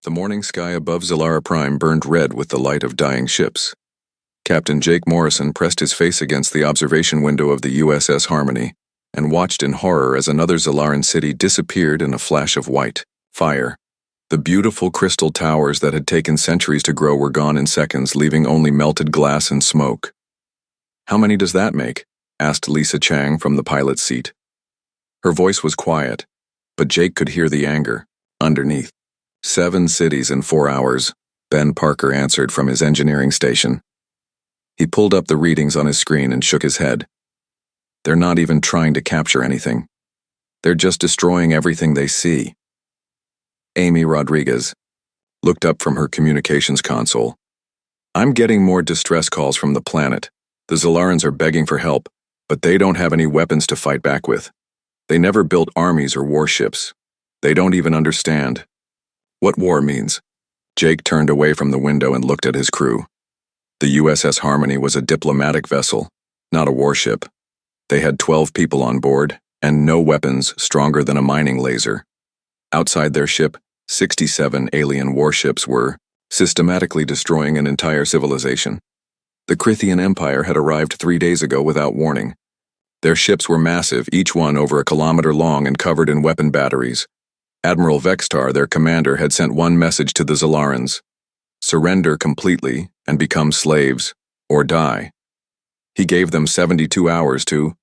The morning sky above Zelara Prime burned red with the light of dying ships. Captain Jake Morrison pressed his face against the observation window of the USS Harmony and watched in horror as another Zelaran city disappeared in a flash of white fire. The beautiful crystal towers that had taken centuries to grow were gone in seconds, leaving only melted glass and smoke. "How many does that make?" asked Lisa Chang from the pilot's seat. Her voice was quiet, but Jake could hear the anger underneath. 7 cities in 4 hours, Ben Parker answered from his engineering station. He pulled up the readings on his screen and shook his head. "They're not even trying to capture anything. They're just destroying everything they see." Amy Rodriguez looked up from her communications console. "I'm getting more distress calls from the planet. The Zelarans are begging for help, but they don't have any weapons to fight back with. They never built armies or warships. They don't even understand what war means." Jake turned away from the window and looked at his crew. The USS Harmony was a diplomatic vessel, not a warship. They had 12 people on board, and no weapons stronger than a mining laser. Outside their ship, 67 alien warships were systematically destroying an entire civilization. The Crithian Empire had arrived 3 days ago without warning. Their ships were massive, each one over a kilometer long and covered in weapon batteries. Admiral Vextar, their commander, had sent one message to the Zelarans: surrender completely and become slaves, or die. He gave them 72 hours to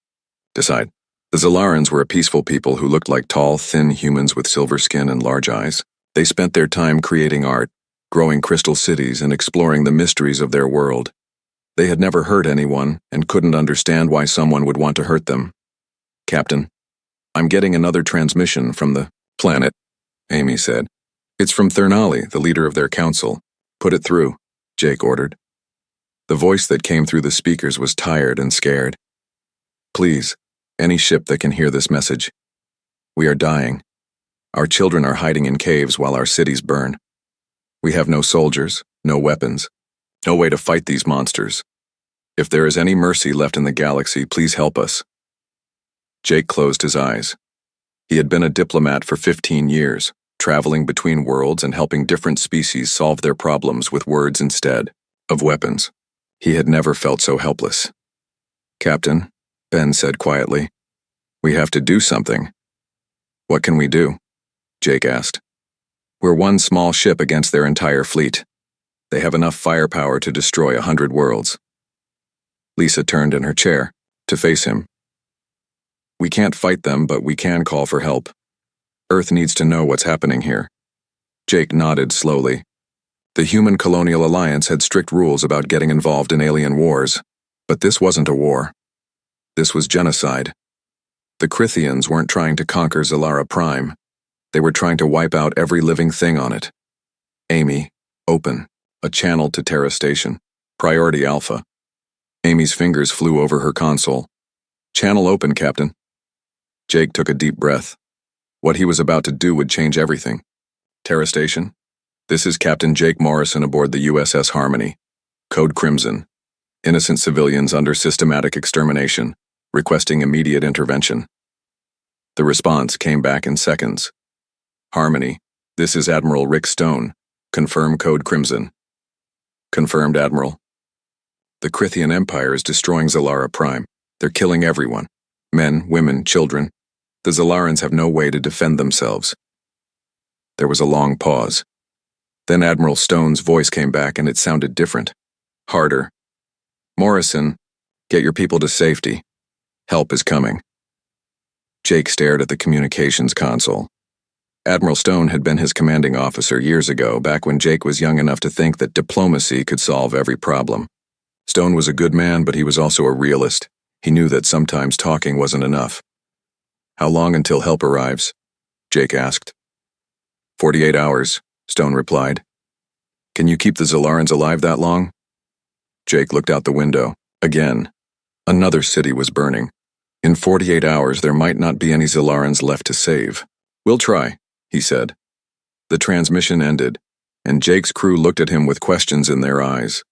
decide. The Zelarans were a peaceful people who looked like tall, thin humans with silver skin and large eyes. They spent their time creating art, growing crystal cities, and exploring the mysteries of their world. They had never hurt anyone and couldn't understand why someone would want to hurt them. "Captain, I'm getting another transmission from the planet," Amy said. "It's from Thernali, the leader of their council." "Put it through," Jake ordered. The voice that came through the speakers was tired and scared. "Please, any ship that can hear this message. We are dying. Our children are hiding in caves while our cities burn. We have no soldiers, no weapons, no way to fight these monsters. If there is any mercy left in the galaxy, please help us." Jake closed his eyes. He had been a diplomat for 15 years, traveling between worlds and helping different species solve their problems with words instead of weapons. He had never felt so helpless. "Captain," Ben said quietly, "we have to do something." "What can we do?" Jake asked. "We're one small ship against their entire fleet. They have enough firepower to destroy 100 worlds." Lisa turned in her chair to face him. "We can't fight them, but we can call for help. Earth needs to know what's happening here." Jake nodded slowly. The Human Colonial Alliance had strict rules about getting involved in alien wars, but this wasn't a war. This was genocide. The Crithians weren't trying to conquer Zelara Prime. They were trying to wipe out every living thing on it. "Amy, open. A channel to Terra Station. Priority Alpha." Amy's fingers flew over her console. "Channel open, Captain." Jake took a deep breath. What he was about to do would change everything. "Terra Station? This is Captain Jake Morrison aboard the USS Harmony. Code Crimson. Innocent civilians under systematic extermination, requesting immediate intervention." The response came back in seconds. "Harmony, this is Admiral Rick Stone. Confirm Code Crimson." "Confirmed, Admiral." "The Crithian Empire is destroying Zelara Prime. They're killing everyone. Men, women, children. The Zelarans have no way to defend themselves." There was a long pause. Then Admiral Stone's voice came back, and it sounded different. Harder. "Morrison, get your people to safety. Help is coming." Jake stared at the communications console. Admiral Stone had been his commanding officer years ago, back when Jake was young enough to think that diplomacy could solve every problem. Stone was a good man, but he was also a realist. He knew that sometimes talking wasn't enough. "How long until help arrives?" Jake asked. 48 hours, Stone replied. "Can you keep the Zelarans alive that long?" Jake looked out the window. Again. Another city was burning. In 48 hours, there might not be any Zelarans left to save. "We'll try," he said. The transmission ended, and Jake's crew looked at him with questions in their eyes.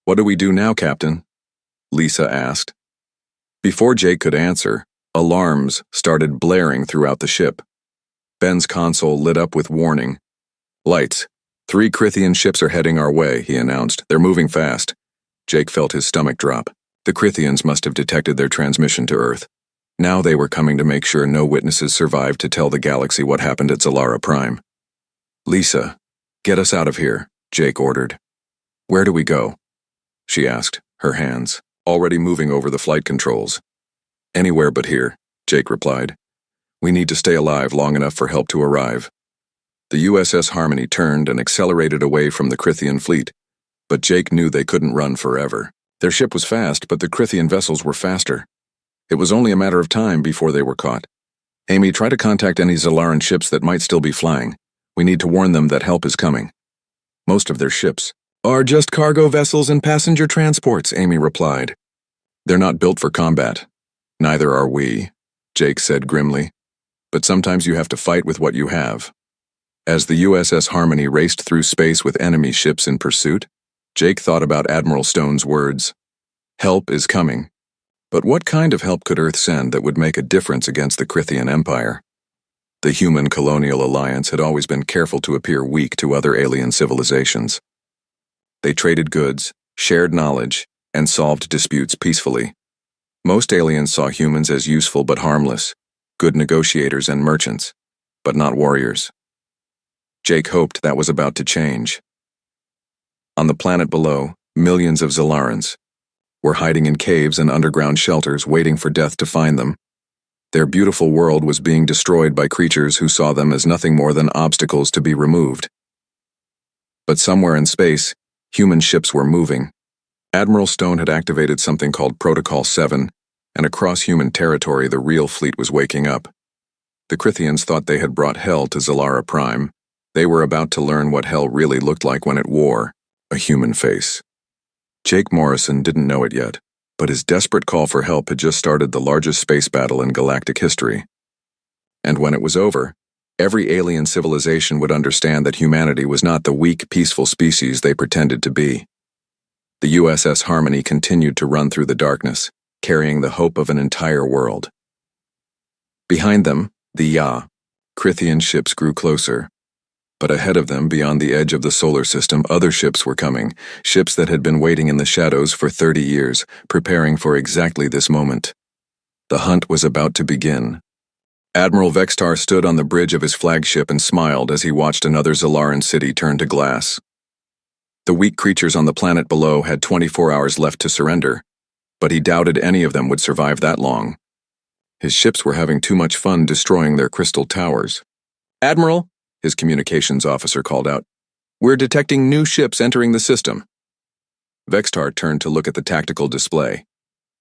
"What do we do now, Captain?" Lisa asked. Before Jake could answer, alarms started blaring throughout the ship. Ben's console lit up with warning. Lights. 3 Krithian ships are heading our way, he announced. They're moving fast. Jake felt his stomach drop. The Krithians must have detected their transmission to Earth. Now they were coming to make sure no witnesses survived to tell the galaxy what happened at Zelara Prime. Lisa, get us out of here, Jake ordered. Where do we go? She asked, her hands already moving over the flight controls. Anywhere but here, Jake replied. We need to stay alive long enough for help to arrive. The USS Harmony turned and accelerated away from the Krithian fleet, but Jake knew they couldn't run forever. Their ship was fast, but the Krithian vessels were faster. It was only a matter of time before they were caught. Amy, try to contact any Zelaran ships that might still be flying. We need to warn them that help is coming. Most of their ships are just cargo vessels and passenger transports, Amy replied. They're not built for combat. Neither are we, Jake said grimly. But sometimes you have to fight with what you have. As the USS Harmony raced through space with enemy ships in pursuit, Jake thought about Admiral Stone's words. Help is coming. But what kind of help could Earth send that would make a difference against the Krithian Empire? The human colonial alliance had always been careful to appear weak to other alien civilizations. They traded goods, shared knowledge, and solved disputes peacefully. Most aliens saw humans as useful but harmless, good negotiators and merchants, but not warriors. Jake hoped that was about to change. On the planet below, millions of Zelarans were hiding in caves and underground shelters waiting for death to find them. Their beautiful world was being destroyed by creatures who saw them as nothing more than obstacles to be removed. But somewhere in space, human ships were moving. Admiral Stone had activated something called Protocol 7, and across human territory the real fleet was waking up. The Krithians thought they had brought hell to Zelara Prime. They were about to learn what hell really looked like when it wore a human face. Jake Morrison didn't know it yet, but his desperate call for help had just started the largest space battle in galactic history. And when it was over, every alien civilization would understand that humanity was not the weak, peaceful species they pretended to be. The USS Harmony continued to run through the darkness, carrying the hope of an entire world. Behind them, the Krithian ships grew closer. But ahead of them, beyond the edge of the solar system, other ships were coming, ships that had been waiting in the shadows for 30 years, preparing for exactly this moment. The hunt was about to begin. Admiral Vextar stood on the bridge of his flagship and smiled as he watched another Zelaran city turn to glass. The weak creatures on the planet below had 24 hours left to surrender, but he doubted any of them would survive that long. His ships were having too much fun destroying their crystal towers. Admiral, his communications officer called out, we're detecting new ships entering the system. Vextar turned to look at the tactical display.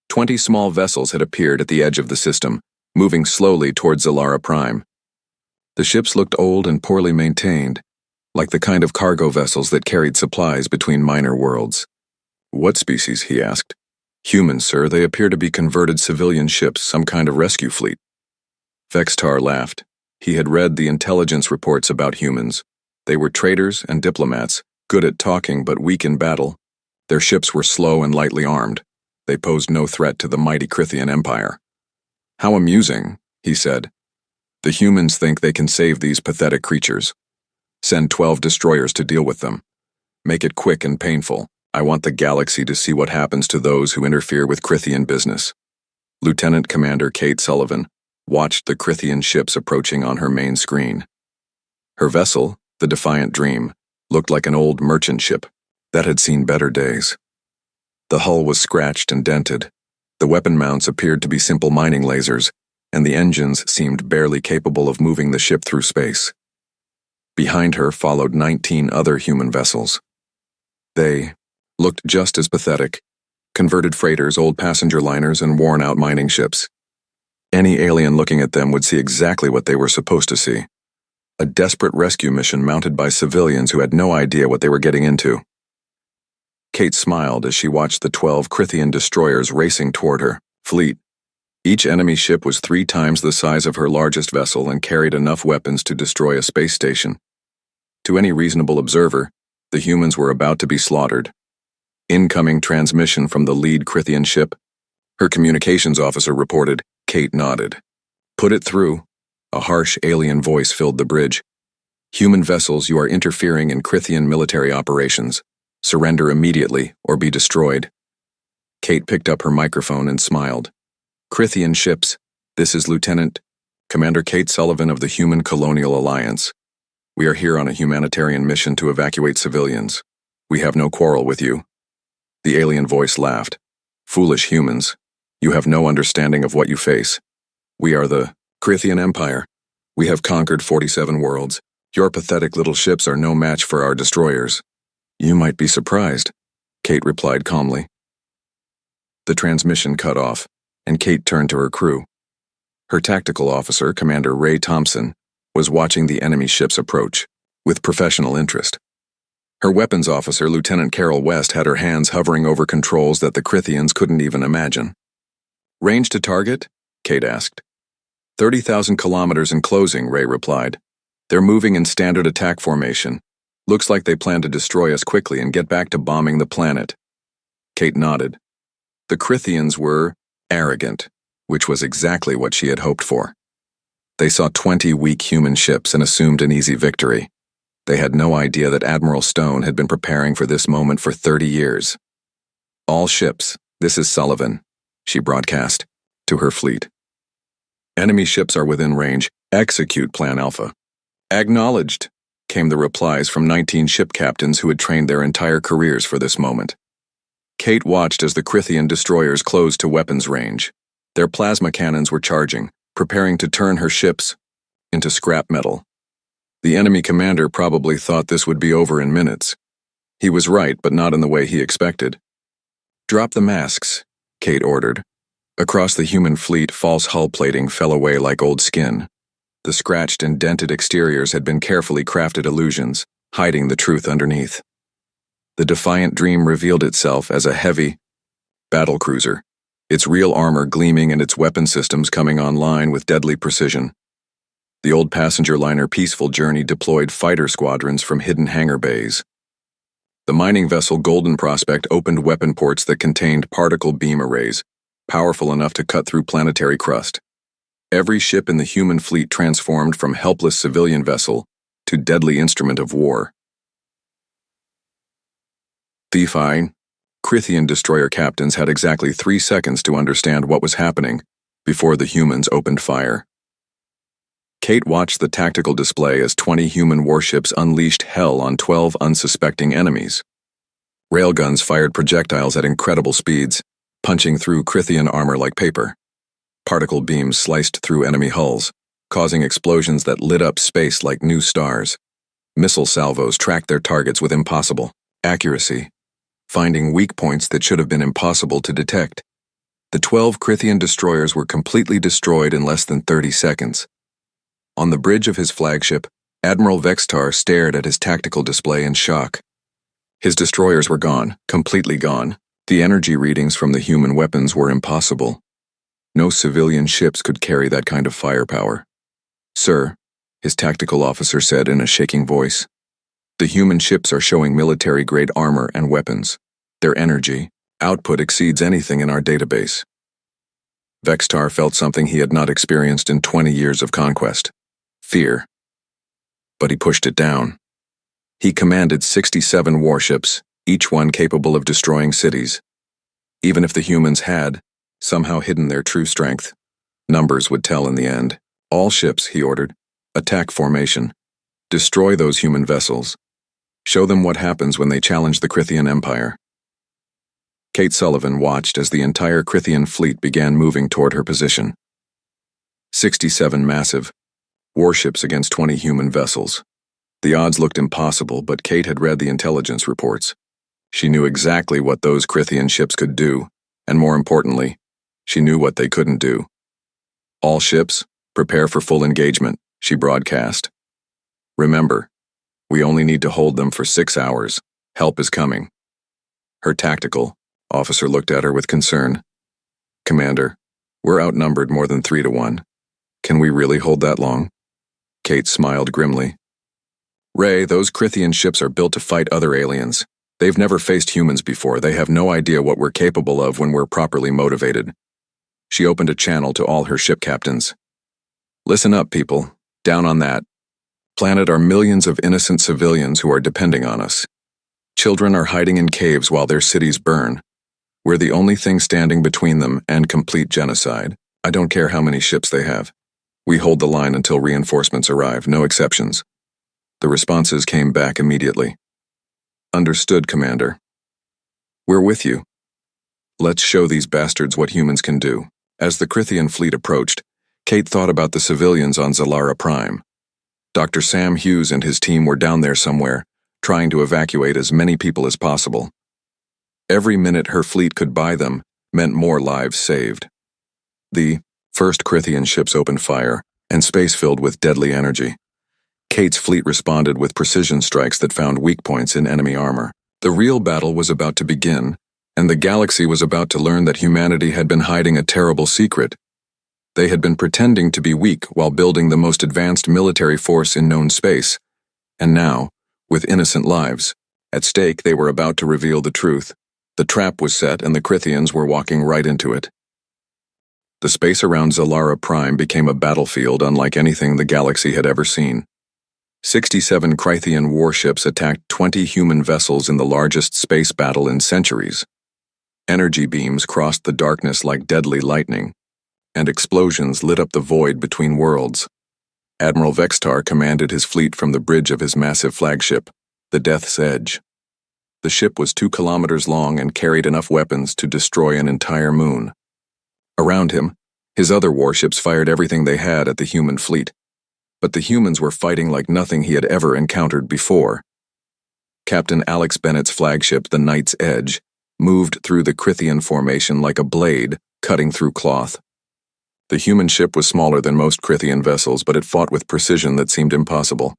20 small vessels had appeared at the edge of the system, moving slowly towards Zelara Prime. The ships looked old and poorly maintained, like the kind of cargo vessels that carried supplies between minor worlds. What species? He asked. Humans, sir. They appear to be converted civilian ships, some kind of rescue fleet. Vextar laughed. He had read the intelligence reports about humans. They were traitors and diplomats, good at talking but weak in battle. Their ships were slow and lightly armed. They posed no threat to the mighty Krithian Empire. How amusing, he said. The humans think they can save these pathetic creatures. Send 12 destroyers to deal with them. Make it quick and painful. I want the galaxy to see what happens to those who interfere with Krithian business. Lieutenant Commander Kate Sullivan watched the Krithian ships approaching on her main screen. Her vessel, the Defiant Dream, looked like an old merchant ship that had seen better days. The hull was scratched and dented. The weapon mounts appeared to be simple mining lasers, and the engines seemed barely capable of moving the ship through space. Behind her followed 19 other human vessels. They looked just as pathetic, converted freighters, old passenger liners, and worn-out mining ships. Any alien looking at them would see exactly what they were supposed to see. A desperate rescue mission mounted by civilians who had no idea what they were getting into. Kate smiled as she watched the 12 Krithian destroyers racing toward her fleet. Each enemy ship was 3 times the size of her largest vessel and carried enough weapons to destroy a space station. To any reasonable observer, the humans were about to be slaughtered. Incoming transmission from the lead Krithian ship. Her communications officer reported. Kate nodded. Put it through. A harsh alien voice filled the bridge. Human vessels, you are interfering in Krithian military operations. Surrender immediately or be destroyed. Kate picked up her microphone and smiled. Krithian ships, this is Lieutenant Commander Kate Sullivan of the Human Colonial Alliance. We are here on a humanitarian mission to evacuate civilians. We have no quarrel with you. The alien voice laughed. Foolish humans. You have no understanding of what you face. We are the Krithian Empire. We have conquered 47 worlds. Your pathetic little ships are no match for our destroyers. You might be surprised, Kate replied calmly. The transmission cut off, and Kate turned to her crew. Her tactical officer, Commander Ray Thompson, was watching the enemy ships approach, with professional interest. Her weapons officer, Lieutenant Carol West, had her hands hovering over controls that the Krithians couldn't even imagine. Range to target? Kate asked. 30,000 kilometers in closing, Ray replied. They're moving in standard attack formation. Looks like they plan to destroy us quickly and get back to bombing the planet. Kate nodded. The Krithians were arrogant, which was exactly what she had hoped for. They saw 20 weak human ships and assumed an easy victory. They had no idea that Admiral Stone had been preparing for this moment for 30 years. All ships, this is Sullivan, she broadcast to her fleet. Enemy ships are within range. Execute Plan Alpha. Acknowledged, came the replies from 19 ship captains who had trained their entire careers for this moment. Kate watched as the Krithian destroyers closed to weapons range. Their plasma cannons were charging, preparing to turn her ships into scrap metal. The enemy commander probably thought this would be over in minutes. He was right, but not in the way he expected. Drop the masks, Kate ordered. Across the human fleet, false hull plating fell away like old skin. The scratched and dented exteriors had been carefully crafted illusions, hiding the truth underneath. The Defiant Dream revealed itself as a heavy battlecruiser, its real armor gleaming and its weapon systems coming online with deadly precision. The old passenger liner Peaceful Journey deployed fighter squadrons from hidden hangar bays. The mining vessel Golden Prospect opened weapon ports that contained particle beam arrays, powerful enough to cut through planetary crust. Every ship in the human fleet transformed from helpless civilian vessel to deadly instrument of war. HFY, Krithian destroyer captains had exactly 3 seconds to understand what was happening before the humans opened fire. Kate watched the tactical display as 20 human warships unleashed hell on 12 unsuspecting enemies. Railguns fired projectiles at incredible speeds, punching through Krithian armor like paper. Particle beams sliced through enemy hulls, causing explosions that lit up space like new stars. Missile salvos tracked their targets with impossible accuracy, finding weak points that should have been impossible to detect. The 12 Krithian destroyers were completely destroyed in less than 30 seconds. On the bridge of his flagship, Admiral Vextar stared at his tactical display in shock. His destroyers were gone, completely gone. The energy readings from the human weapons were impossible. No civilian ships could carry that kind of firepower. Sir, his tactical officer said in a shaking voice, the human ships are showing military-grade armor and weapons. Their energy output exceeds anything in our database. Vextar felt something he had not experienced in 20 years of conquest. Fear. But he pushed it down. He commanded 67 warships, each one capable of destroying cities. Even if the humans had somehow hidden their true strength, numbers would tell in the end. All ships, he ordered, attack formation. Destroy those human vessels. Show them what happens when they challenge the Krithian Empire. Kate Sullivan watched as the entire Krithian fleet began moving toward her position. 67 massive warships against 20 human vessels. The odds looked impossible, but Kate had read the intelligence reports. She knew exactly what those Krithian ships could do, and more importantly, she knew what they couldn't do. All ships, prepare for full engagement, she broadcast. Remember, we only need to hold them for 6 hours. Help is coming. Her tactical officer looked at her with concern. Commander, we're outnumbered more than 3 to 1. Can we really hold that long? Kate smiled grimly. Ray, those Krithian ships are built to fight other aliens. They've never faced humans before. They have no idea what we're capable of when we're properly motivated. She opened a channel to all her ship captains. Listen up, people. Down on that. planet are millions of innocent civilians who are depending on us. Children are hiding in caves while their cities burn. We're the only thing standing between them and complete genocide. I don't care how many ships they have. We hold the line until reinforcements arrive, no exceptions. The responses came back immediately. Understood, Commander. We're with you. Let's show these bastards what humans can do. As the Krithian fleet approached, Kate thought about the civilians on Zelara Prime. Dr. Sam Hughes and his team were down there somewhere, trying to evacuate as many people as possible. Every minute her fleet could buy them meant more lives saved. The first Krithian ships opened fire, and space filled with deadly energy. Kate's fleet responded with precision strikes that found weak points in enemy armor. The real battle was about to begin, and the galaxy was about to learn that humanity had been hiding a terrible secret. They had been pretending to be weak while building the most advanced military force in known space, and now, with innocent lives at stake, they were about to reveal the truth. The trap was set and the Krithians were walking right into it. The space around Zelara Prime became a battlefield unlike anything the galaxy had ever seen. 67 Krithian warships attacked 20 human vessels in the largest space battle in centuries. Energy beams crossed the darkness like deadly lightning, and explosions lit up the void between worlds. Admiral Vextar commanded his fleet from the bridge of his massive flagship, the Death's Edge. The ship was 2 kilometers long and carried enough weapons to destroy an entire moon. Around him, his other warships fired everything they had at the human fleet, but the humans were fighting like nothing he had ever encountered before. Captain Alex Bennett's flagship, the Knight's Edge, moved through the Krithian formation like a blade, cutting through cloth. The human ship was smaller than most Krithian vessels, but it fought with precision that seemed impossible.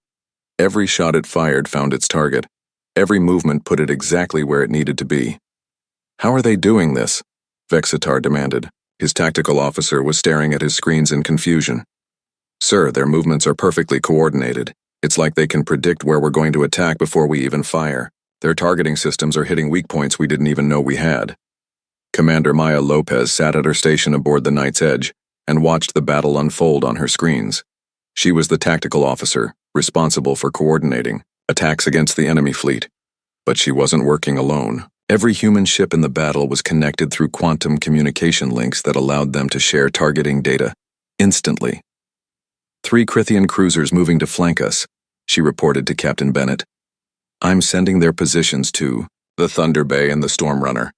Every shot it fired found its target. Every movement put it exactly where it needed to be. "How are they doing this?" Vexitar demanded. His tactical officer was staring at his screens in confusion. "Sir, their movements are perfectly coordinated. It's like they can predict where we're going to attack before we even fire. Their targeting systems are hitting weak points we didn't even know we had." Commander Maya Lopez sat at her station aboard the Knight's Edge and watched the battle unfold on her screens. She was the tactical officer, responsible for coordinating attacks against the enemy fleet. But she wasn't working alone. Every human ship in the battle was connected through quantum communication links that allowed them to share targeting data instantly. 3 Krithian cruisers moving to flank us, she reported to Captain Bennett. "I'm sending their positions to the Thunder Bay and the Storm Runner."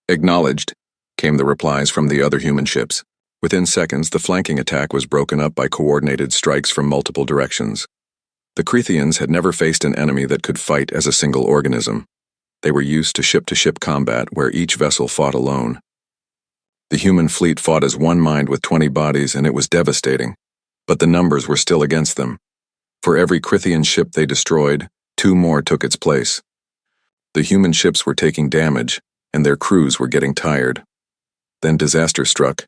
"Acknowledged," came the replies from the other human ships. Within seconds, the flanking attack was broken up by coordinated strikes from multiple directions. The Krithians had never faced an enemy that could fight as a single organism. They were used to ship-to-ship combat where each vessel fought alone. The human fleet fought as one mind with 20 bodies, and it was devastating, but the numbers were still against them. For every Krithian ship they destroyed, 2 more took its place. The human ships were taking damage, and their crews were getting tired. Then disaster struck.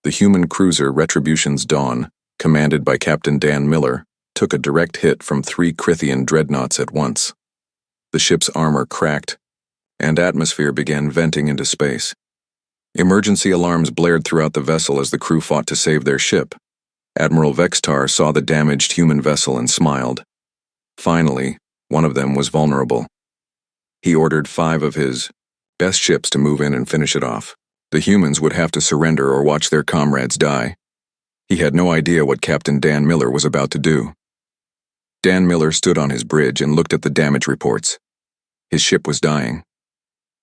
The human cruiser Retribution's Dawn, commanded by Captain Dan Miller, took a direct hit from 3 Krithian dreadnoughts at once. The ship's armor cracked, and atmosphere began venting into space. Emergency alarms blared throughout the vessel as the crew fought to save their ship. Admiral Vextar saw the damaged human vessel and smiled. Finally, one of them was vulnerable. He ordered 5 of his best ships to move in and finish it off. The humans would have to surrender or watch their comrades die. He had no idea what Captain Dan Miller was about to do. Dan Miller stood on his bridge and looked at the damage reports. His ship was dying.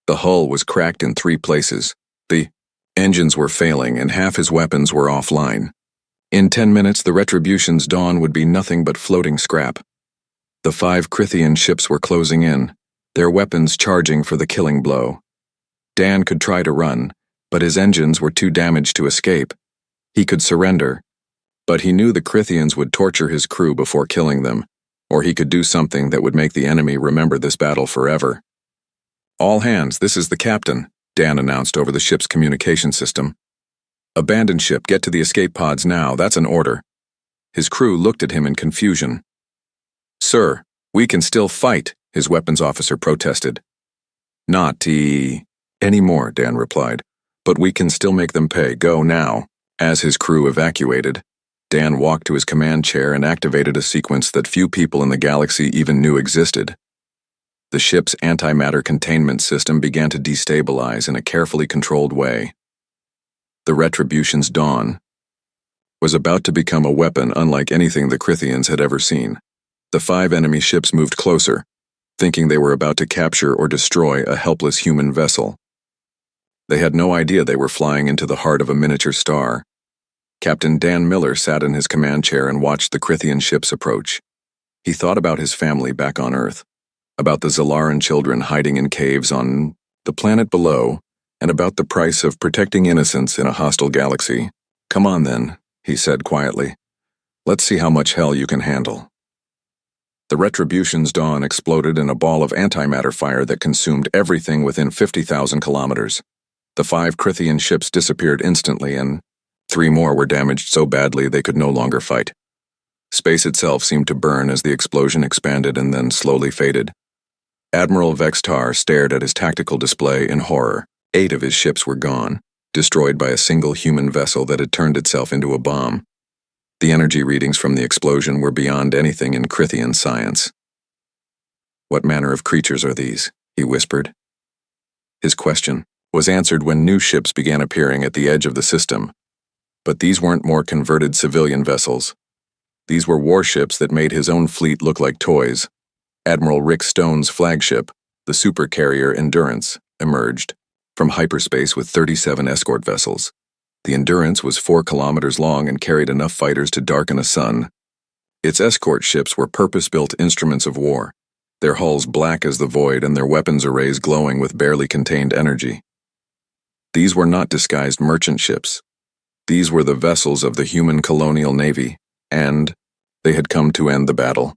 The hull was cracked in 3 places. The engines were failing and half his weapons were offline. In 10 minutes, the Retribution's Dawn would be nothing but floating scrap. The 5 Krithian ships were closing in, their weapons charging for the killing blow. Dan could try to run, but his engines were too damaged to escape. He could surrender, but he knew the Krithians would torture his crew before killing them, or he could do something that would make the enemy remember this battle forever. "All hands, this is the captain," Dan announced over the ship's communication system. "Abandon ship, get to the escape pods now, that's an order." His crew looked at him in confusion. "Sir, we can still fight," his weapons officer protested. "Not anymore," Dan replied, "but we can still make them pay. Go now." As his crew evacuated, Dan walked to his command chair and activated a sequence that few people in the galaxy even knew existed. The ship's antimatter containment system began to destabilize in a carefully controlled way. The Retribution's dawn was about to become a weapon unlike anything the Crithians had ever seen. The 5 enemy ships moved closer, thinking they were about to capture or destroy a helpless human vessel. They had no idea they were flying into the heart of a miniature star. Captain Dan Miller sat in his command chair and watched the Crithian ships approach. He thought about his family back on Earth, about the Zelaran children hiding in caves on the planet below, and about the price of protecting innocence in a hostile galaxy. "Come on then," he said quietly. "Let's see how much hell you can handle." The Retribution's dawn exploded in a ball of antimatter fire that consumed everything within 50,000 kilometers. The 5 Crithian ships disappeared instantly, and 3 more were damaged so badly they could no longer fight. Space itself seemed to burn as the explosion expanded and then slowly faded. Admiral Vextar stared at his tactical display in horror. 8 of his ships were gone, destroyed by a single human vessel that had turned itself into a bomb. The energy readings from the explosion were beyond anything in Crithian science. "What manner of creatures are these?" he whispered. His question was answered when new ships began appearing at the edge of the system. But these weren't more converted civilian vessels. These were warships that made his own fleet look like toys. Admiral Rick Stone's flagship, the supercarrier Endurance, emerged from hyperspace with 37 escort vessels. The Endurance was 4 kilometers long and carried enough fighters to darken a sun. Its escort ships were purpose-built instruments of war, their hulls black as the void and their weapons arrays glowing with barely contained energy. These were not disguised merchant ships. These were the vessels of the human colonial navy, and they had come to end the battle.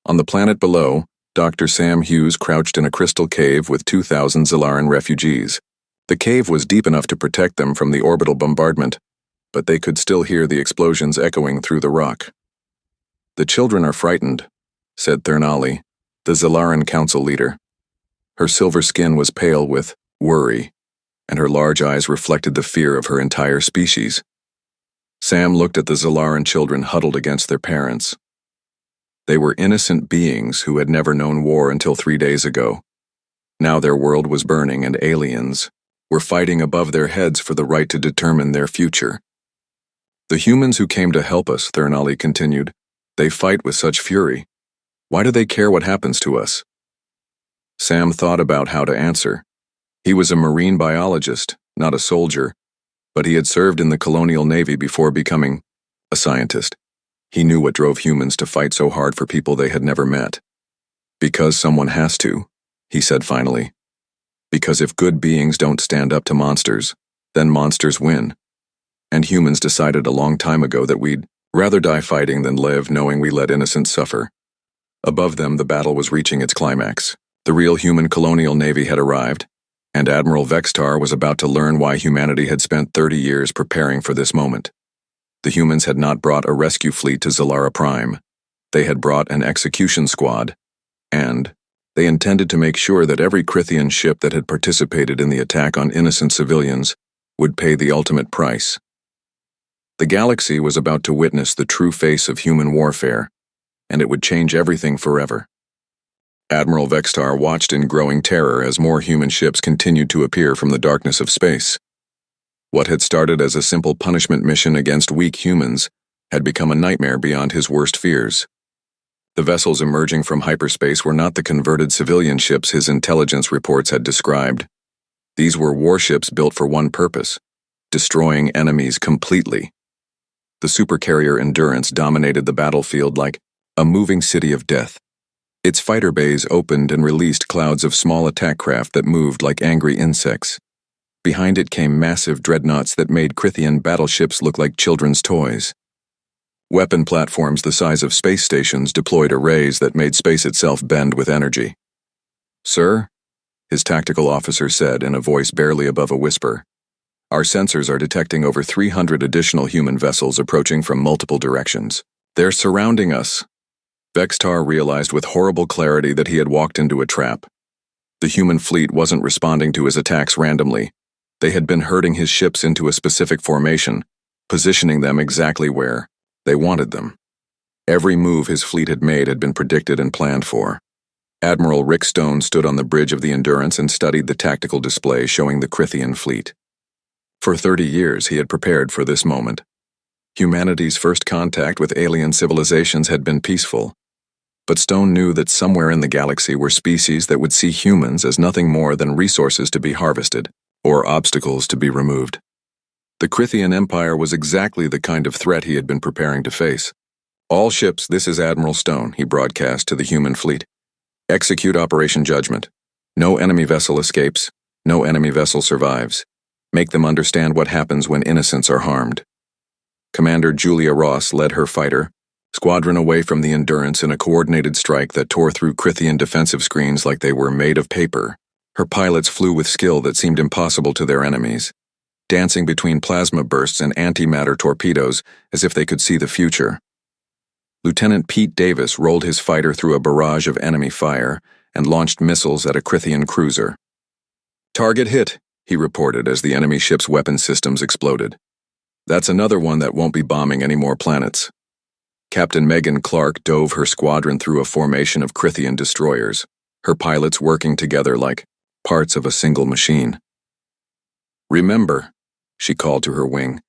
On the planet below, Dr. Sam Hughes crouched in a crystal cave with 2,000 Zelaran refugees. The cave was deep enough to protect them from the orbital bombardment, but they could still hear the explosions echoing through the rock. "The children are frightened," said Thernali, the Zelaran council leader. Her silver skin was pale with worry, and her large eyes reflected the fear of her entire species. Sam looked at the Zelaran children huddled against their parents. They were innocent beings who had never known war until 3 days ago. Now their world was burning and aliens were fighting above their heads for the right to determine their future. "The humans who came to help us," Thernali continued, "they fight with such fury. Why do they care what happens to us?" Sam thought about how to answer. He was a marine biologist, not a soldier, but he had served in the colonial navy before becoming a scientist. He knew what drove humans to fight so hard for people they had never met. "Because someone has to," he said finally. "Because if good beings don't stand up to monsters, then monsters win. And humans decided a long time ago that we'd rather die fighting than live knowing we let innocents suffer." Above them, the battle was reaching its climax. The real human colonial navy had arrived, and Admiral Vextar was about to learn why humanity had spent 30 years preparing for this moment. The humans had not brought a rescue fleet to Zelara Prime. They had brought an execution squad, and they intended to make sure that every Crithian ship that had participated in the attack on innocent civilians would pay the ultimate price. The galaxy was about to witness the true face of human warfare, and it would change everything forever. Admiral Vextar watched in growing terror as more human ships continued to appear from the darkness of space. What had started as a simple punishment mission against weak humans had become a nightmare beyond his worst fears. The vessels emerging from hyperspace were not the converted civilian ships his intelligence reports had described. These were warships built for one purpose: destroying enemies completely. The supercarrier Endurance dominated the battlefield like a moving city of death. Its fighter bays opened and released clouds of small attack craft that moved like angry insects. Behind it came massive dreadnoughts that made Crithian battleships look like children's toys. Weapon platforms the size of space stations deployed arrays that made space itself bend with energy. "Sir," his tactical officer said in a voice barely above a whisper, "our sensors are detecting over 300 additional human vessels approaching from multiple directions. They're surrounding us." Vextar realized with horrible clarity that he had walked into a trap. The human fleet wasn't responding to his attacks randomly. They had been herding his ships into a specific formation, positioning them exactly where they wanted them. Every move his fleet had made had been predicted and planned for. Admiral Rick Stone stood on the bridge of the Endurance and studied the tactical display showing the Krithian fleet. For 30 years he had prepared for this moment. Humanity's first contact with alien civilizations had been peaceful, but Stone knew that somewhere in the galaxy were species that would see humans as nothing more than resources to be harvested, or obstacles to be removed. The Krithian Empire was exactly the kind of threat he had been preparing to face. "All ships, this is Admiral Stone," he broadcast to the human fleet. "Execute Operation Judgment. No enemy vessel escapes, no enemy vessel survives. Make them understand what happens when innocents are harmed." Commander Julia Ross led her fighter squadron away from the Endurance in a coordinated strike that tore through Krithian defensive screens like they were made of paper. Her pilots flew with skill that seemed impossible to their enemies, dancing between plasma bursts and antimatter torpedoes as if they could see the future. Lieutenant Pete Davis rolled his fighter through a barrage of enemy fire and launched missiles at a Krithian cruiser. "Target hit," he reported as the enemy ship's weapon systems exploded. "That's another one that won't be bombing any more planets." Captain Megan Clark dove her squadron through a formation of Krithian destroyers, her pilots working together like parts of a single machine. "Remember," she called to her wing,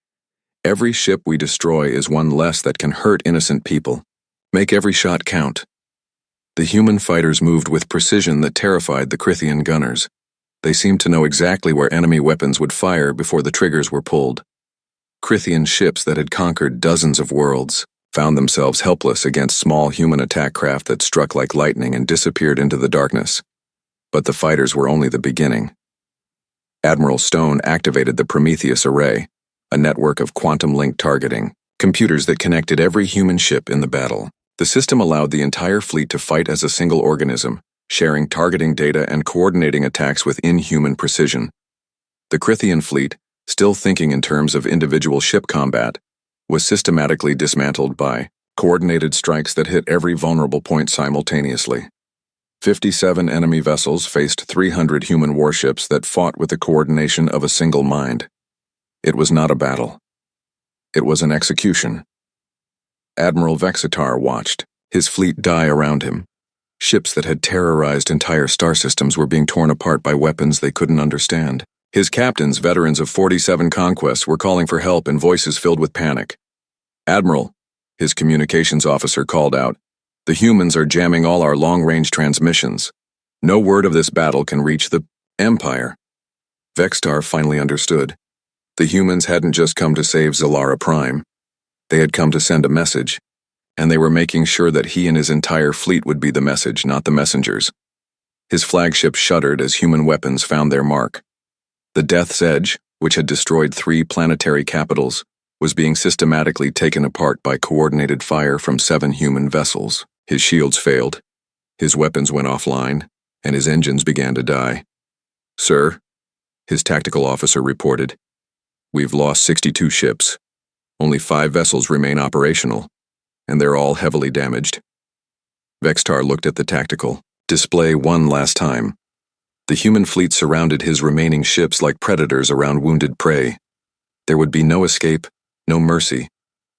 "every ship we destroy is one less that can hurt innocent people. Make every shot count." The human fighters moved with precision that terrified the Krithian gunners. They seemed to know exactly where enemy weapons would fire before the triggers were pulled. Krithian ships that had conquered dozens of worlds found themselves helpless against small human attack craft that struck like lightning and disappeared into the darkness. But the fighters were only the beginning. Admiral Stone activated the Prometheus Array, a network of quantum-linked targeting, computers that connected every human ship in the battle. The system allowed the entire fleet to fight as a single organism, sharing targeting data and coordinating attacks with inhuman precision. The Krithian fleet, still thinking in terms of individual ship combat, was systematically dismantled by coordinated strikes that hit every vulnerable point simultaneously. 57 enemy vessels faced 300 human warships that fought with the coordination of a single mind. It was not a battle. It was an execution. Admiral Vexitar watched, his fleet die around him. Ships that had terrorized entire star systems were being torn apart by weapons they couldn't understand. His captains, veterans of 47 conquests, were calling for help in voices filled with panic. "Admiral," his communications officer called out, "the humans are jamming all our long-range transmissions. No word of this battle can reach the Empire." Vexitar finally understood. The humans hadn't just come to save Zelara Prime. They had come to send a message, and they were making sure that he and his entire fleet would be the message, not the messengers. His flagship shuddered as human weapons found their mark. The Death's Edge, which had destroyed 3 planetary capitals, was being systematically taken apart by coordinated fire from 7 human vessels. His shields failed, his weapons went offline, and his engines began to die. "Sir," his tactical officer reported, "we've lost 62 ships. Only 5 vessels remain operational, and they're all heavily damaged." Vexitar looked at the tactical display one last time. The human fleet surrounded his remaining ships like predators around wounded prey. There would be no escape, no mercy,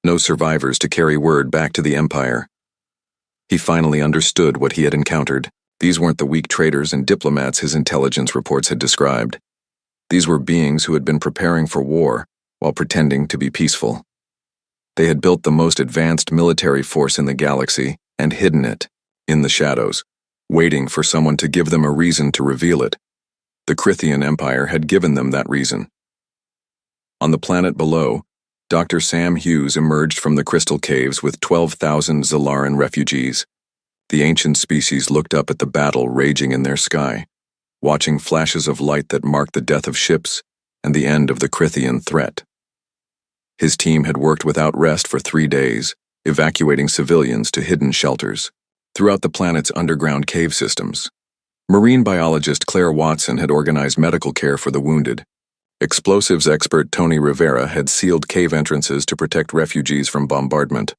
no survivors to carry word back to the Empire. He finally understood what he had encountered. These weren't the weak traitors and diplomats his intelligence reports had described. These were beings who had been preparing for war while pretending to be peaceful. They had built the most advanced military force in the galaxy and hidden it in the shadows, waiting for someone to give them a reason to reveal it. The Krithian Empire had given them that reason. On the planet below, Dr. Sam Hughes emerged from the crystal caves with 12,000 Zelaran refugees. The ancient species looked up at the battle raging in their sky, watching flashes of light that marked the death of ships and the end of the Krithian threat. His team had worked without rest for 3 days, evacuating civilians to hidden shelters throughout the planet's underground cave systems. Marine biologist Claire Watson had organized medical care for the wounded. Explosives expert Tony Rivera had sealed cave entrances to protect refugees from bombardment.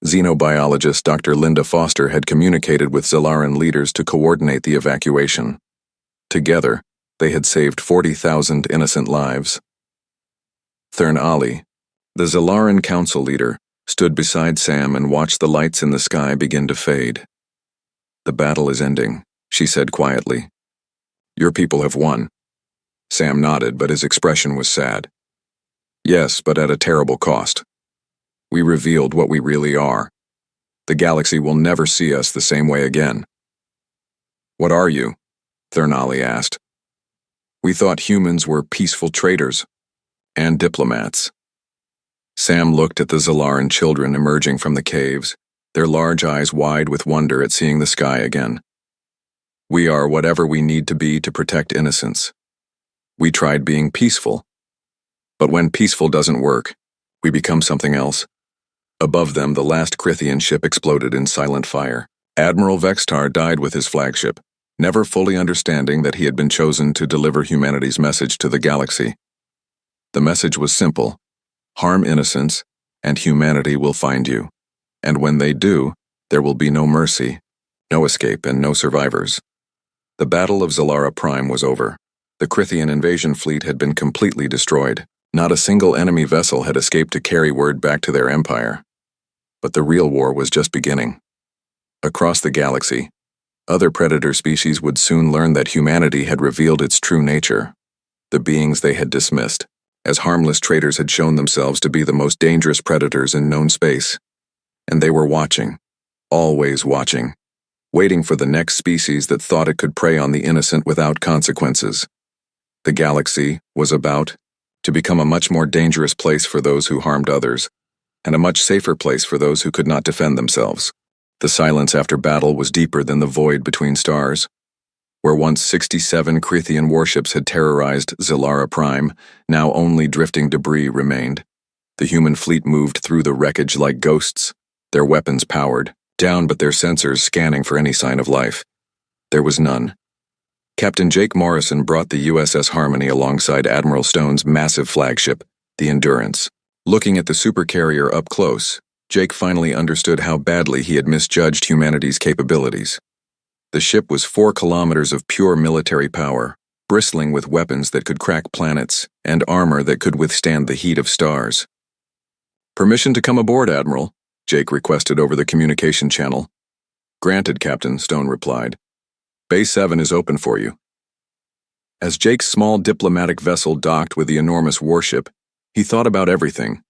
Xenobiologist Dr. Linda Foster had communicated with Zelaran leaders to coordinate the evacuation. Together, they had saved 40,000 innocent lives. Thurn Ali, The Zelaran council leader stood beside Sam and watched the lights in the sky begin to fade. "The battle is ending," she said quietly. "Your people have won." Sam nodded, but his expression was sad. "Yes, but at a terrible cost. We revealed what we really are. The galaxy will never see us the same way again." "What are you?" Thernali asked. "We thought humans were peaceful traders and diplomats." Sam looked at the Zelaran children emerging from the caves, their large eyes wide with wonder at seeing the sky again. "We are whatever we need to be to protect innocence. We tried being peaceful. But when peaceful doesn't work, we become something else." Above them, the last Krithian ship exploded in silent fire. Admiral Vextar died with his flagship, never fully understanding that he had been chosen to deliver humanity's message to the galaxy. The message was simple: harm innocence, and humanity will find you. And when they do, there will be no mercy, no escape, and no survivors. The Battle of Zelara Prime was over. The Krithian invasion fleet had been completely destroyed. Not a single enemy vessel had escaped to carry word back to their empire. But the real war was just beginning. Across the galaxy, other predator species would soon learn that humanity had revealed its true nature. The beings they had dismissed, as harmless traders, had shown themselves to be the most dangerous predators in known space. And they were watching, always watching, waiting for the next species that thought it could prey on the innocent without consequences. The galaxy was about to become a much more dangerous place for those who harmed others, and a much safer place for those who could not defend themselves. The silence after battle was deeper than the void between stars. Where once 67 Krithian warships had terrorized Zelara Prime, now only drifting debris remained. The human fleet moved through the wreckage like ghosts, their weapons powered down but their sensors scanning for any sign of life. There was none. Captain Jake Morrison brought the USS Harmony alongside Admiral Stone's massive flagship, the Endurance. Looking at the supercarrier up close, Jake finally understood how badly he had misjudged humanity's capabilities. The ship was 4 kilometers of pure military power, bristling with weapons that could crack planets and armor that could withstand the heat of stars. "Permission to come aboard, Admiral," Jake requested over the communication channel. "Granted, Captain," Stone replied. "Bay 7 is open for you." As Jake's small diplomatic vessel docked with the enormous warship, he thought about everything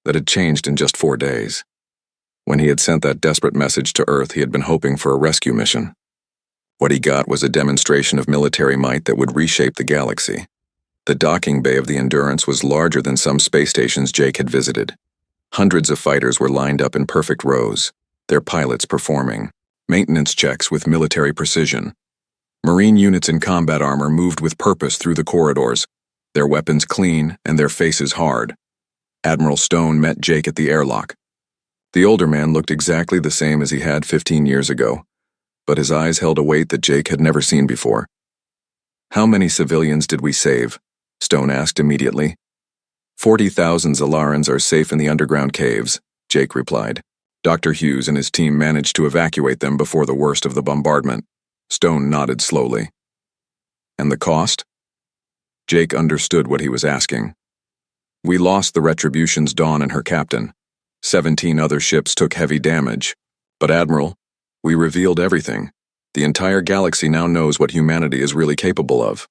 that had changed in just 4 days. When he had sent that desperate message to Earth, he had been hoping for a rescue mission. What he got was a demonstration of military might that would reshape the galaxy. The docking bay of the Endurance was larger than some space stations Jake had visited. Hundreds of fighters were lined up in perfect rows, their pilots performing maintenance checks with military precision. Marine units in combat armor moved with purpose through the corridors, their weapons clean and their faces hard. Admiral Stone met Jake at the airlock. The older man looked exactly the same as he had 15 years ago, but his eyes held a weight that Jake had never seen before. "How many civilians did we save?" Stone asked immediately. 40,000 Zelarans are safe in the underground caves," Jake replied. "Dr. Hughes and his team managed to evacuate them before the worst of the bombardment." Stone nodded slowly. "And the cost?" Jake understood what he was asking. "We lost the Retribution's Dawn and her captain. 17 other ships took heavy damage. But Admiral, we revealed everything. The entire galaxy now knows what humanity is really capable of."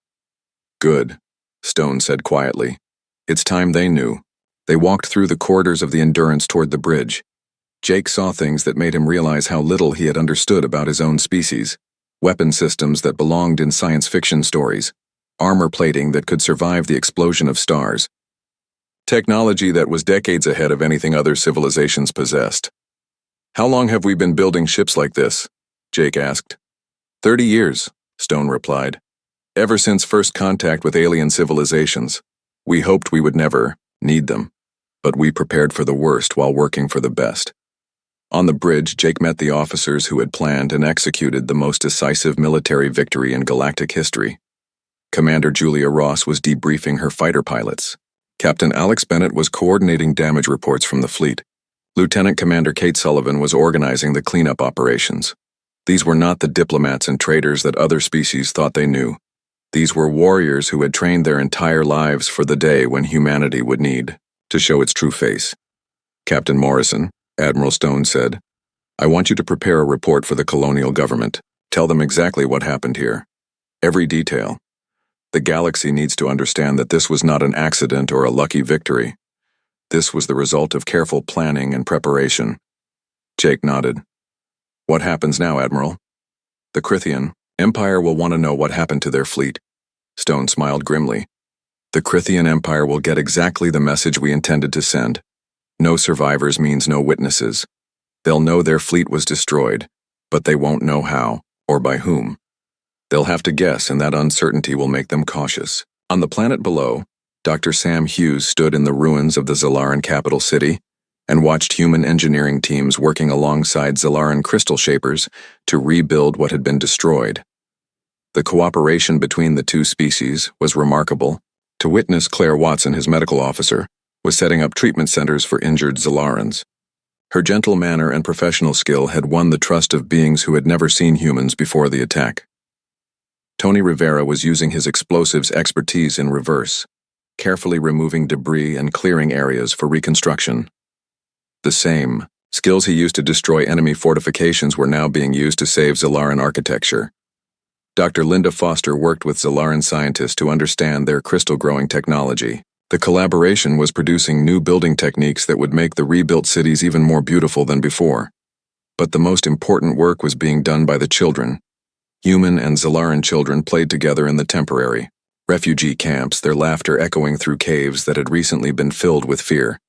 "Good," Stone said quietly. "It's time they knew." They walked through the corridors of the Endurance toward the bridge. Jake saw things that made him realize how little he had understood about his own species. Weapon systems that belonged in science fiction stories. Armor plating that could survive the explosion of stars. Technology that was decades ahead of anything other civilizations possessed. "How long have we been building ships like this?" Jake asked. 30 years, Stone replied. "Ever since first contact with alien civilizations. We hoped we would never need them, but we prepared for the worst while working for the best." On the bridge, Jake met the officers who had planned and executed the most decisive military victory in galactic history. Commander Julia Ross was debriefing her fighter pilots. Captain Alex Bennett was coordinating damage reports from the fleet. Lieutenant Commander Kate Sullivan was organizing the cleanup operations. These were not the diplomats and traders that other species thought they knew. These were warriors who had trained their entire lives for the day when humanity would need to show its true face. Captain Morrison, Admiral Stone said, I want you to prepare a report for the colonial government. Tell them exactly what happened here. Every detail. The galaxy needs to understand that this was not an accident or a lucky victory. This was the result of careful planning and preparation. Jake nodded. What happens now, Admiral? The Crithian Empire will want to know what happened to their fleet. Stone smiled grimly. The Crithian Empire will get exactly the message we intended to send. No survivors means no witnesses. They'll know their fleet was destroyed, but they won't know how, or by whom. They'll have to guess, and that uncertainty will make them cautious. On the planet below, Dr. Sam Hughes stood in the ruins of the Zelaran capital city and watched human engineering teams working alongside Zelaran crystal shapers to rebuild what had been destroyed. The cooperation between the two species was remarkable. To witness, Claire Watson, his medical officer, was setting up treatment centers for injured Zelarans. Her gentle manner and professional skill had won the trust of beings who had never seen humans before the attack. Tony Rivera was using his explosives expertise in reverse, carefully removing debris and clearing areas for reconstruction. The same skills he used to destroy enemy fortifications were now being used to save Zelaran architecture. Dr. Linda Foster worked with Zelaran scientists to understand their crystal-growing technology. The collaboration was producing new building techniques that would make the rebuilt cities even more beautiful than before. But the most important work was being done by the children. Human and Zelaran children played together in the temporary refugee camps, their laughter echoing through caves that had recently been filled with fear.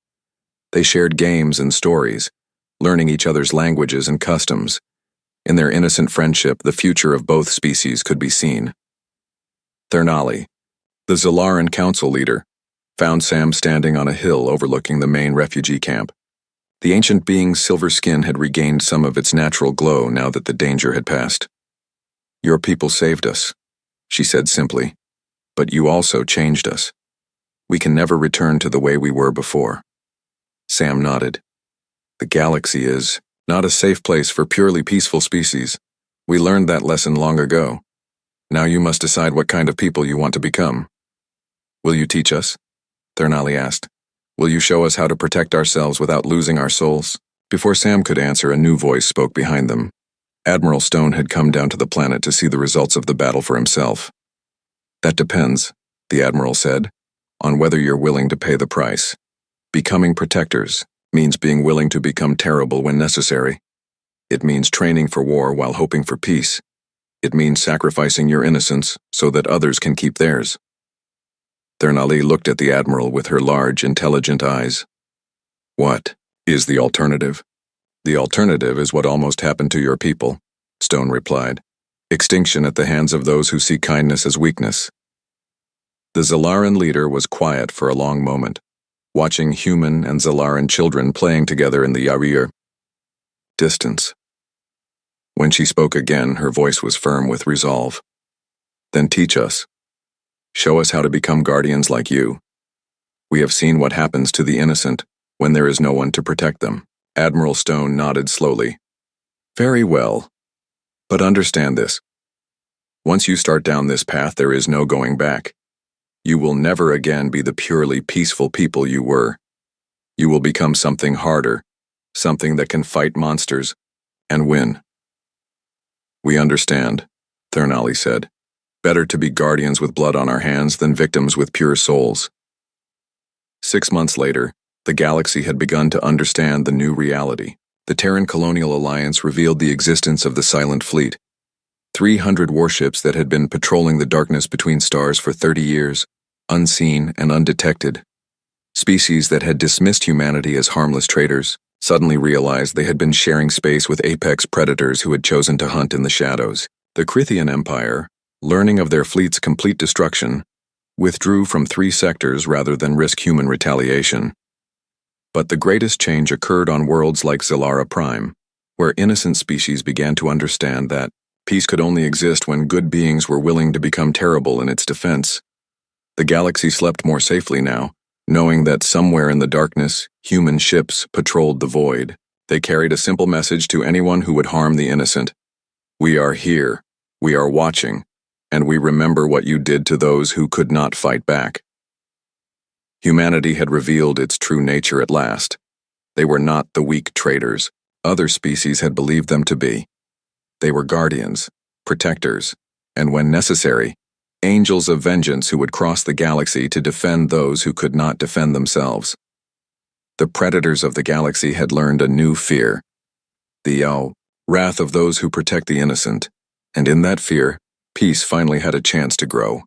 They shared games and stories, learning each other's languages and customs. In their innocent friendship, the future of both species could be seen. Thernali, the Zelaran council leader, found Sam standing on a hill overlooking the main refugee camp. The ancient being's silver skin had regained some of its natural glow now that the danger had passed. Your people saved us, she said simply, but you also changed us. We can never return to the way we were before. Sam nodded. The galaxy is not a safe place for purely peaceful species. We learned that lesson long ago. Now you must decide what kind of people you want to become. Will you teach us? Thernali asked. Will you show us how to protect ourselves without losing our souls? Before Sam could answer, a new voice spoke behind them. Admiral Stone had come down to the planet to see the results of the battle for himself. That depends, the Admiral said, on whether you're willing to pay the price. Becoming protectors means being willing to become terrible when necessary. It means training for war while hoping for peace. It means sacrificing your innocence so that others can keep theirs. Thernali looked at the Admiral with her large, intelligent eyes. What is the alternative? The alternative is what almost happened to your people, Stone replied. Extinction at the hands of those who see kindness as weakness. The Zelaran leader was quiet for a long moment, watching human and Zelaran children playing together in the Yarir distance. When she spoke again, her voice was firm with resolve. Then teach us. Show us how to become guardians like you. We have seen what happens to the innocent when there is no one to protect them. Admiral Stone nodded slowly. Very well. But understand this. Once you start down this path, there is no going back. You will never again be the purely peaceful people you were. You will become something harder, something that can fight monsters and win. We understand, Thernali said. Better to be guardians with blood on our hands than victims with pure souls. 6 months later, the galaxy had begun to understand the new reality. The Terran Colonial Alliance revealed the existence of the Silent Fleet, 300 warships that had been patrolling the darkness between stars for 30 years, unseen and undetected. Species that had dismissed humanity as harmless traders suddenly realized they had been sharing space with apex predators who had chosen to hunt in the shadows. The Crithian Empire, learning of their fleet's complete destruction, withdrew from 3 sectors rather than risk human retaliation. But the greatest change occurred on worlds like Zelara Prime, where innocent species began to understand that peace could only exist when good beings were willing to become terrible in its defense. The galaxy slept more safely now, knowing that somewhere in the darkness, human ships patrolled the void. They carried a simple message to anyone who would harm the innocent. We are here, we are watching, and we remember what you did to those who could not fight back. Humanity had revealed its true nature at last. They were not the weak traitors other species had believed them to be. They were guardians, protectors, and when necessary, angels of vengeance who would cross the galaxy to defend those who could not defend themselves. The predators of the galaxy had learned a new fear, the wrath of those who protect the innocent, and in that fear, peace finally had a chance to grow.